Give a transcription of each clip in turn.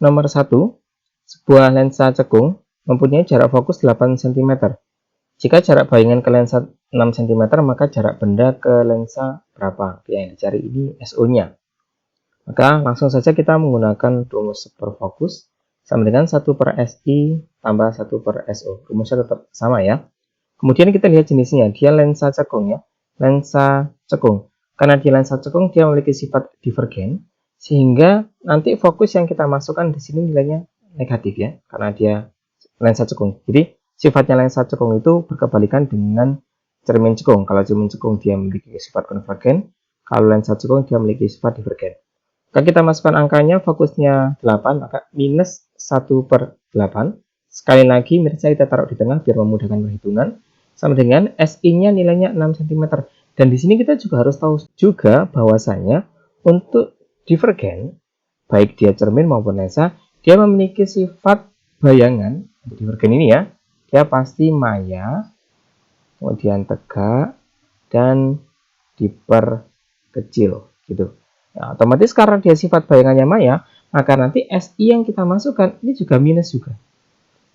Nomor 1, sebuah lensa cekung mempunyai jarak fokus 8 cm. Jika jarak bayangan ke lensa 6 cm, maka jarak benda ke lensa berapa? Yang dicari ini SO-nya. Maka langsung saja kita menggunakan rumus superfokus sama dengan 1 per SI tambah 1 per SO. Rumusnya tetap sama ya. Kemudian kita lihat jenisnya, dia lensa cekung ya. Lensa cekung. Karena dia lensa cekung, dia memiliki sifat divergen, sehingga nanti fokus yang kita masukkan di sini nilainya negatif ya, karena dia lensa cekung. Jadi sifatnya lensa cekung itu berkebalikan dengan cermin cekung. Kalau cermin cekung dia memiliki sifat konvergen, kalau lensa cekung dia memiliki sifat divergen. Kalau kita masukkan angkanya, fokusnya 8, maka minus 1 per 8. Sekali lagi, minusnya kita taruh di tengah biar memudahkan perhitungan. Sama dengan SI-nya nilainya 6 cm. Dan di sini kita juga harus tahu juga bahwasanya untuk divergen, baik dia cermin maupun lensa, dia memiliki sifat bayangan. Divergen ini ya, dia pasti maya, kemudian tegak, dan diperkecil gitu. Nah, otomatis karena dia sifat bayangannya maya, maka nanti SI yang kita masukkan ini juga minus juga.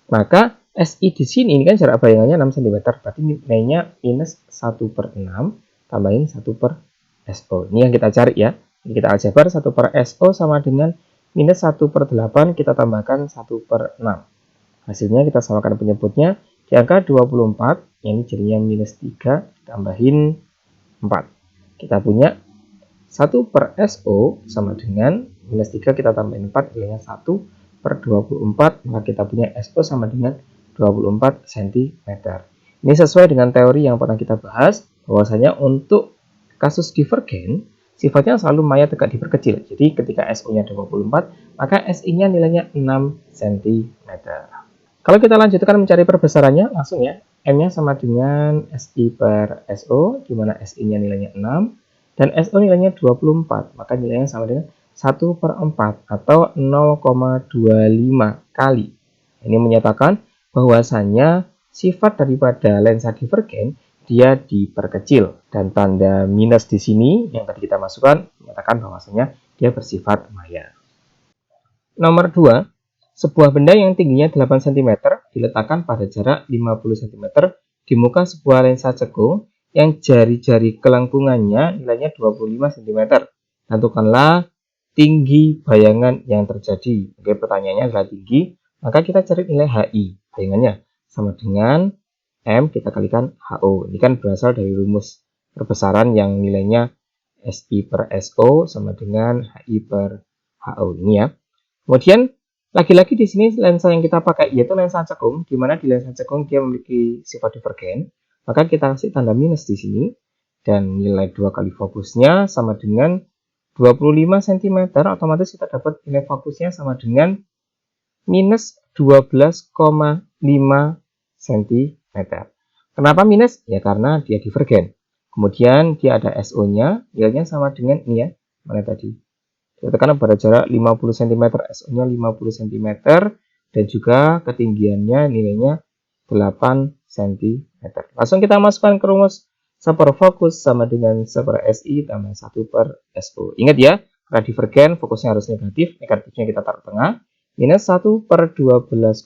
Maka SI di sini ini kan jarak bayangannya 6 cm, berarti nilainya minus 1 per 6 tambahin 1 per SO. Ini yang kita cari ya. Jadi kita aljabar 1 per SO sama dengan minus 1 per 8, kita tambahkan 1 per 6. Hasilnya kita samakan penyebutnya di angka 24, ini jadinya minus 3 tambahin 4. Kita punya 1 per SO sama dengan minus 3 kita tambahin 4, nilainya 1 per 24, maka kita punya SO sama dengan 24 cm. Ini sesuai dengan teori yang pernah kita bahas, bahwasanya untuk kasus divergen, sifatnya selalu maya tegak diperkecil. Jadi ketika SO-nya 24, maka SI-nya nilainya 6 cm. Kalau kita lanjutkan mencari perbesarannya, langsung ya, M-nya sama dengan SI per SO, di mana SI-nya nilainya 6, dan SO nilainya 24, maka nilainya sama dengan 1 per 4 atau 0,25 kali. Ini menyatakan bahwasanya sifat daripada lensa divergen dia diperkecil, dan tanda minus di sini yang tadi kita masukkan menyatakan bahwasanya dia bersifat maya. Nomor 2, sebuah benda yang tingginya 8 cm diletakkan pada jarak 50 cm di muka sebuah lensa cekung yang jari-jari kelengkungannya nilainya 25 cm. Tentukanlah tinggi bayangan yang terjadi. Oke, pertanyaannya adalah tinggi, maka kita cari nilai HI. Bayangannya sama dengan M kita kalikan HO. Ini kan berasal dari rumus perbesaran yang nilainya SI per SO sama dengan HI per HO ini ya. Kemudian lagi-lagi di sini lensa yang kita pakai yaitu lensa cekung, di mana di lensa cekung dia memiliki sifat divergen, maka kita kasih tanda minus di sini dan nilai 2 kali fokusnya sama dengan 25 cm, otomatis kita dapat nilai fokusnya sama dengan minus 12,5 cm. Kenapa minus? Ya karena dia divergen. Kemudian dia ada SO-nya, nilainya sama dengan ini ya, mana tadi? Tekan pada jarak 50 cm, SO-nya 50 cm, dan juga ketinggiannya nilainya 8 cm. Langsung kita masukkan ke rumus superfokus sama dengan 1 per SI tambah 1 per SO. Ingat ya, karena divergen fokusnya harus negatif, negatifnya kita taruh tengah, minus 1 per 12,5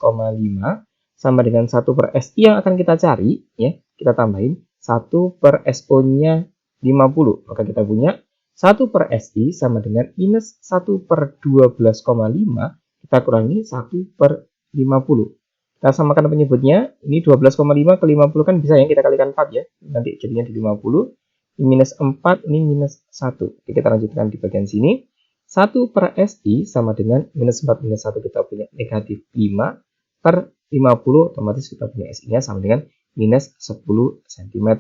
sama dengan 1 per SI yang akan kita cari, ya kita tambahin 1 per SO-nya 50, maka kita punya 1 per SI sama dengan minus 1 per 12,5, kita kurangi 1 per 50. Kita samakan penyebutnya, ini 12,5 ke 50 kan bisa ya, kita kalikan 4 ya, nanti jadinya di 50, ini minus 4, ini minus 1. Oke, kita lanjutkan di bagian sini, 1 per SI sama dengan minus 4 minus 1 kita punya negatif 5 per 50, otomatis kita punya SI-nya sama dengan minus 10 cm.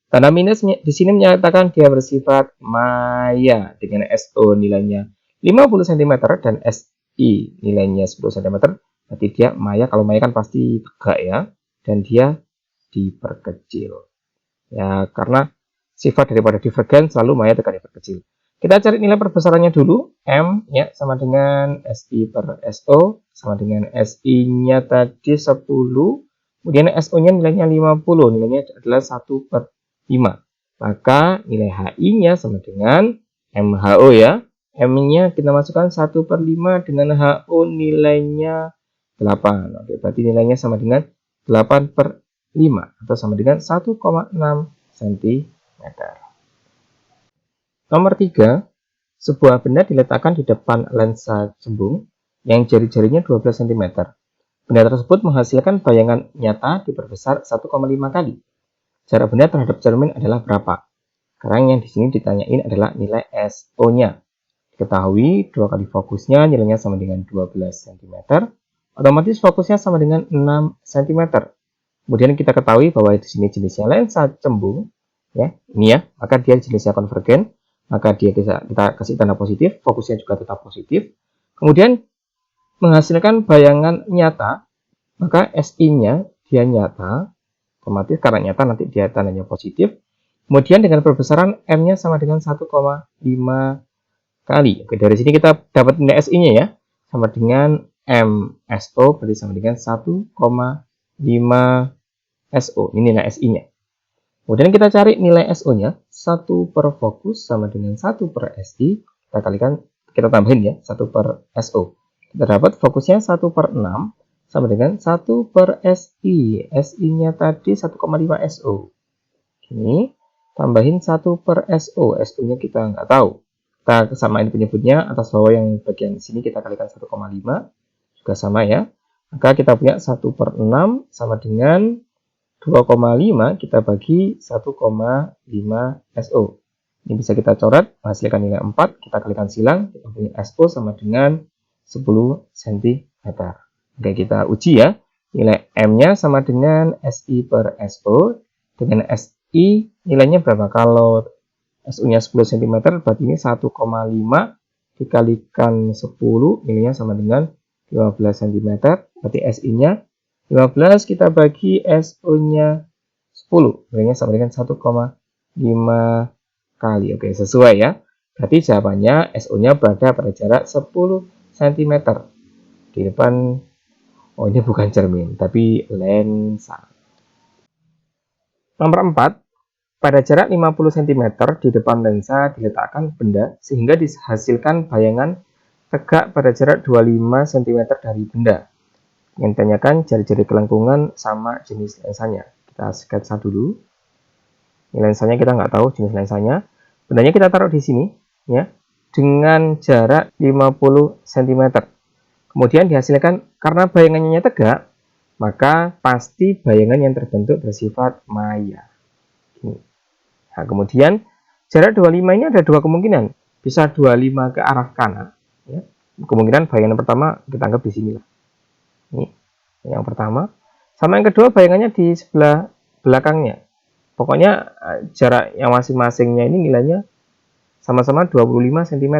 Tanda minus di sini menyatakan dia bersifat maya dengan SO nilainya 50 cm dan SI nilainya 10 cm. Berarti dia maya, kalau maya kan pasti tegak ya, dan dia diperkecil. Ya, karena sifat daripada divergen selalu maya tegak diperkecil. Kita cari nilai perbesarannya dulu. M ya sama dengan SI per SO sama dengan SI-nya tadi 10. Kemudian SO-nya nilainya 50. Nilainya adalah 1 per 5. Maka nilai HI-nya sama dengan MHO ya. M-nya kita masukkan 1/5 dengan HO nilainya 8. Oke, berarti nilainya sama dengan 8/5 atau sama dengan 1,6 cm. Nomor 3, sebuah benda diletakkan di depan lensa cembung yang jari-jarinya 12 cm. Benda tersebut menghasilkan bayangan nyata diperbesar 1,5 kali. Jarak benda terhadap cermin adalah berapa? Sekarang yang di sini ditanyain adalah nilai SO-nya. Diketahui 2 kali fokusnya nilainya sama dengan 12 cm. Otomatis fokusnya sama dengan 6 cm. Kemudian kita ketahui bahwa di sini jenisnya lensa cembung, ya, ini ya, maka dia jenisnya konvergen, maka dia kita kasih tanda positif, fokusnya juga tetap positif. Kemudian menghasilkan bayangan nyata, maka SI-nya dia nyata, otomatis karena nyata nanti dia tandanya positif. Kemudian dengan perbesaran M-nya sama dengan 1,5 kali. Oke, dari sini kita dapat nilai SI-nya ya, sama dengan MSO, berarti sama dengan 1,5 SO. Ini nilai SI-nya. Kemudian kita cari nilai SO-nya, 1 per fokus sama dengan 1 per SI. Kita kalikan, kita tambahin ya, 1 per SO. Kita dapat fokusnya 1/6 sama dengan 1 per SI. SI-nya tadi 1,5 SO. Ini tambahin 1 per SO. SO-nya kita nggak tahu. Kita samain penyebutnya atas bawah yang bagian sini kita kalikan 1,5. Juga sama ya. Maka kita punya 1/6 sama dengan 2,5 kita bagi 1,5 SO. Ini bisa kita coret, menghasilkan nilai 4. Kita kalikan silang, kita punya SO sama dengan 10 cm. Oke, kita uji ya. Nilai M-nya sama dengan SI per SO. Dengan SI nilainya berapa? Kalau SO-nya 10 cm, berarti ini 1,5 dikalikan 10, nilainya sama dengan 15 cm. Berarti SI-nya 15, kita bagi SO-nya 10. Nilainya sama dengan 1,5 kali. Oke, sesuai ya. Berarti jawabannya SO-nya berada pada jarak 10 cm. Di depan, oh ini bukan cermin, tapi lensa. Nomor 4, pada jarak 50 cm di depan lensa diletakkan benda sehingga dihasilkan bayangan tegak pada jarak 25 cm dari benda. Yang ditanyakan jari-jari kelengkungan sama jenis lensanya. Kita sketsa dulu. Ini lensanya kita nggak tahu jenis lensanya. Bendanya kita taruh di sini, ya, dengan jarak 50 cm. Kemudian dihasilkan, karena bayangannya tegak, maka pasti bayangan yang terbentuk bersifat maya. Nah, kemudian jarak 25 ini ada dua kemungkinan. Bisa 25 ke arah kanan. Ya. Kemungkinan bayangan pertama kita anggap di sini lah. Ini yang pertama. Sama yang kedua bayangannya di sebelah belakangnya. Pokoknya jarak yang masing-masingnya ini nilainya sama-sama 25 cm.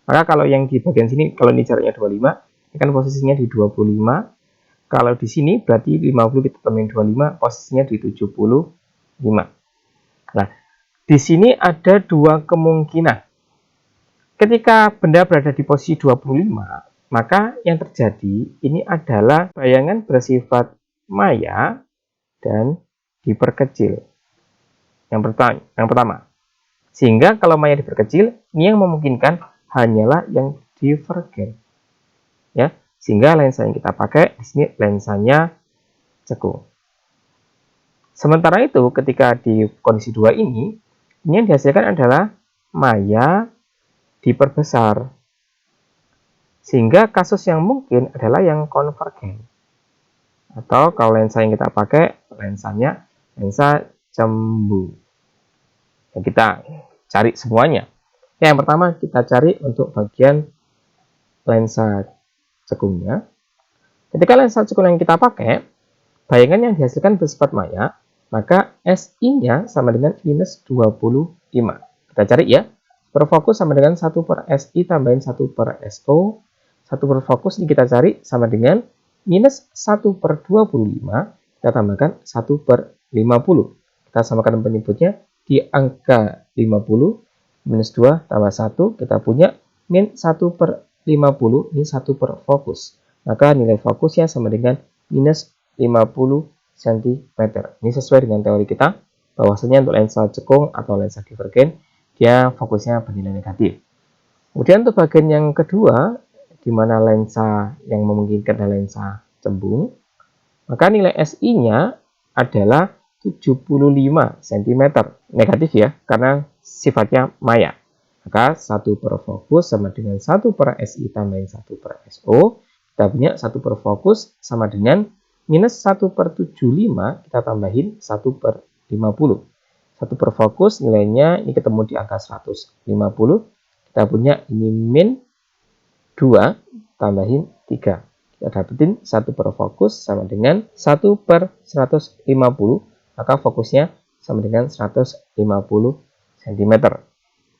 Maka kalau yang di bagian sini, kalau ini jaraknya 25, ini kan posisinya di 25. Kalau di sini berarti 50 kita tambahin 25, posisinya di 75. Nah, di sini ada dua kemungkinan. Ketika benda berada di posisi 25, maka yang terjadi ini adalah bayangan bersifat maya dan diperkecil. Yang pertama. Sehingga kalau maya diperkecil, ini yang memungkinkan hanyalah yang divergen. Ya, sehingga lensa yang kita pakai di sini lensanya cekung. Sementara itu, ketika di kondisi 2 ini yang dihasilkan adalah maya diperbesar. Sehingga kasus yang mungkin adalah yang konvergen. Atau kalau lensa yang kita pakai, lensanya lensa cembung. Ya, kita cari semuanya. Yang pertama kita cari untuk bagian lensa cekungnya. Ketika lensa cekung yang kita pakai, bayangan yang dihasilkan bersifat maya, maka SI-nya sama dengan minus 25. Kita cari ya. Per fokus sama dengan 1 per SI tambahin 1 per SO. 1 per fokus ini kita cari sama dengan minus 1 per 25. Kita tambahkan 1 per 50. Kita samakan penyebutnya di angka 50. Minus 2 tambah 1. Kita punya min 1 per 50. Ini 1 per fokus. Maka nilai fokusnya sama dengan minus 50 cm. Ini sesuai dengan teori kita. Bahwasanya untuk lensa cekung atau lensa divergen, dia fokusnya bernilai negatif. Kemudian untuk bagian yang kedua, di mana lensa yang memungkinkan adalah lensa cembung, maka nilai SI-nya adalah 75 cm. Negatif ya, karena sifatnya maya. Maka 1 per fokus sama dengan 1 per SI tambahin 1 per SO. Kita punya 1 per fokus sama dengan minus 1 per 75, kita tambahin 1 per 50. 1 per fokus nilainya ini ketemu di angka 150. Kita punya ini min 2 tambahin 3. Kita dapetin 1 per fokus sama dengan 1 per 150. Maka fokusnya sama dengan 150 cm.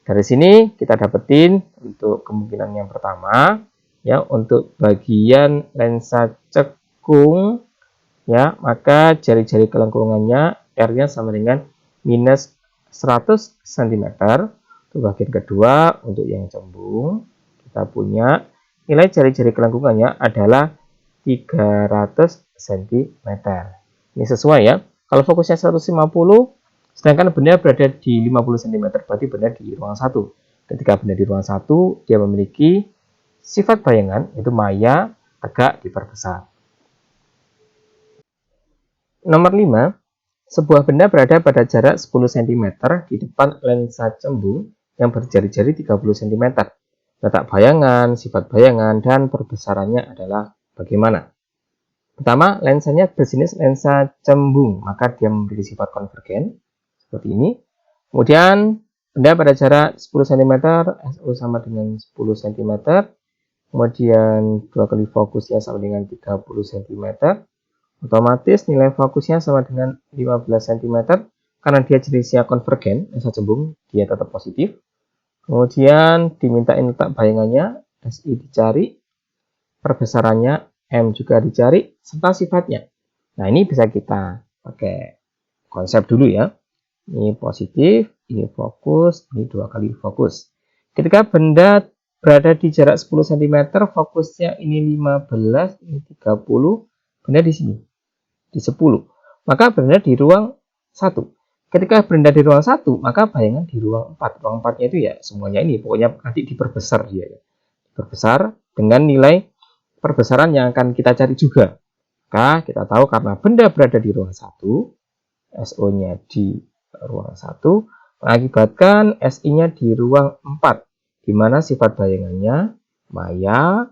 Dari sini kita dapetin untuk kemungkinan yang pertama, ya, untuk bagian lensa cekung, ya, maka jari-jari kelengkungannya R-nya sama dengan minus 100 cm. Untuk bagian kedua, untuk yang cembung, kita punya nilai jari-jari kelengkungannya adalah 300 cm. Ini sesuai ya. Kalau fokusnya 150, sedangkan benda berada di 50 cm, berarti benda di ruang 1. Ketika benda di ruang 1, dia memiliki sifat bayangan, yaitu maya, tegak, diperbesar. Nomor 5, sebuah benda berada pada jarak 10 cm di depan lensa cembung yang berjari-jari 30 cm. Letak bayangan, sifat bayangan, dan perbesarannya adalah bagaimana? Pertama, lensanya berjenis lensa cembung, maka dia memiliki sifat konvergen, seperti ini. Kemudian, benda pada jarak 10 cm, SO sama dengan 10 cm. Kemudian, 2 kali fokusnya sama dengan 30 cm. Otomatis nilai fokusnya sama dengan 15 cm. Karena dia jenisnya konvergen, lensa cembung, dia tetap positif. Kemudian, dimintain letak bayangannya, SI dicari, perbesarannya M juga dicari, serta sifatnya. Nah, ini bisa kita pakai konsep dulu ya. Ini positif, ini fokus, ini 2 kali fokus. Ketika benda berada di jarak 10 cm, fokusnya ini 15, ini 30, benda di sini, di 10. Maka benda di ruang 1. Ketika benda di ruang 1, maka bayangan di ruang 4. Ruang 4-nya itu ya semuanya ini, pokoknya nanti diperbesar dia ya. Diperbesar dengan nilai perbesaran yang akan kita cari juga. Maka kita tahu karena benda berada di ruang 1, SO-nya di ruang 1, mengakibatkan SI-nya di ruang 4, di mana sifat bayangannya maya,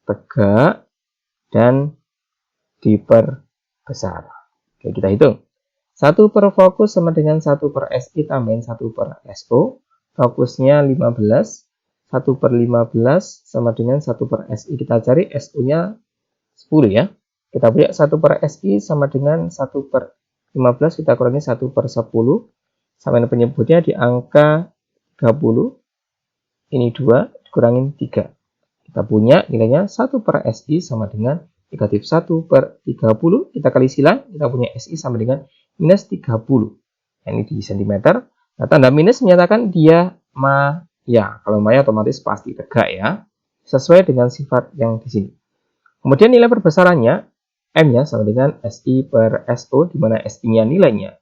tegak, dan diperbesar. Oke, kita hitung. 1 per fokus sama dengan 1 per SI tambahin 1 per SO. Fokusnya 15. 1 per 15 sama dengan 1 per SI. Kita cari SO-nya 10 ya. Kita punya 1 per SI sama dengan 1 per 15. Kita kurangi 1 per 10. Sama dengan penyebutnya di angka 30. Ini 2, dikurangin 3. Kita punya nilainya 1 per SI sama dengan negatif 1 per 30. Kita kali silang, kita punya SI sama dengan minus 30. Ini di cm. Nah, tanda minus menyatakan dia maya. Kalau maya otomatis pasti tegak ya. Sesuai dengan sifat yang di sini. Kemudian nilai perbesarannya, M-nya sama dengan SI per SO, di mana SI-nya nilainya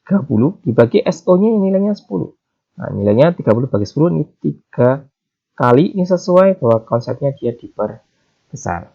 30, dibagi SO-nya nilainya 10. Nah, nilainya 30 bagi 10, ini 3 kali. Ini sesuai bahwa konsepnya dia diperbesar.